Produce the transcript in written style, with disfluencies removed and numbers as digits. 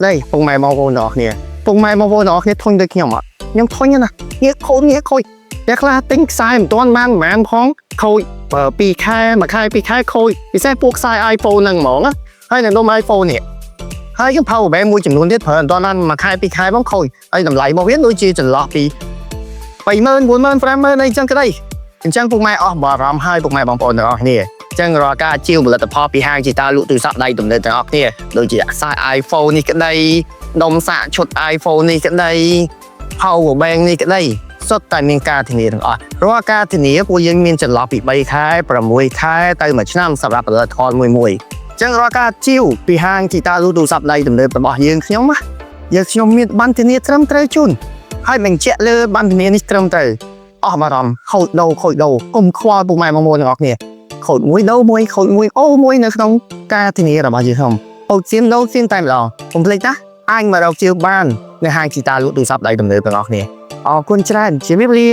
đây phùng mày mong vô nó nè phùng mày mong vô nó cái thôn được nhom ạ nhưng thôi nha nghĩa khôi chắc là tính sai một toán man phong khôi bị khai khôi bị sai buộc sai iPhone năng mỏng á hay là đâu iPhone nè hai cái phao bé mua chừng luôn thiết thời toán ăn mà khai bóng khôi ai làm lại bao biết đôi chi chừng lọt đi 30000 40000 50000 អីចឹងក្តីអញ្ចឹងពុកម៉ែអស់បារម្ភហើយពុកម៉ែបងប្អូនទាំងអស់គ្នាអញ្ចឹងរាល់ការជាវផលិតផលពីហាងជីតាលក់ទូរស័ព្ទដៃទំនើបទាំងអស់គ្នាដូចជាខ្សែ iPhone នេះក្តីដុំសាកឈុត iPhone នេះក្តី Power Bank នេះក្តីសុទ្ធតែមានការធានាទាំងអស់រាល់ការធានាពួកយើងមានចន្លោះពី3ខែ6ខែទៅ1ឆ្នាំសម្រាប់ផលិតផលមួយអញ្ចឹងរាល់ការជាវពីហាងជីតាលក់ទូរស័ព្ទដៃទំនើបរបស់យើងខ្ញុំមានបានធានាត្រឹមត្រូវជូន ហើយបញ្ជាក់លើបានធានានេះត្រឹមត្រូវអស់បារម្ភខូចដូរកុំខ្វល់ពុកម៉ែបងប្អូនទាំងអស់គ្នាខូចមួយដូរមួយខូចមួយអូមួយនៅក្នុងការធានារបស់យើងខ្ញុំអូសៀនដូរសៀនតែម្ដងកុំភ្លេចណាអាចមករកជាបាននៅហាងជីតាលក់ទូរស័ព្ទដៃទំនើបទាំងអស់គ្នាអរគុណច្រើនជម្រាបលា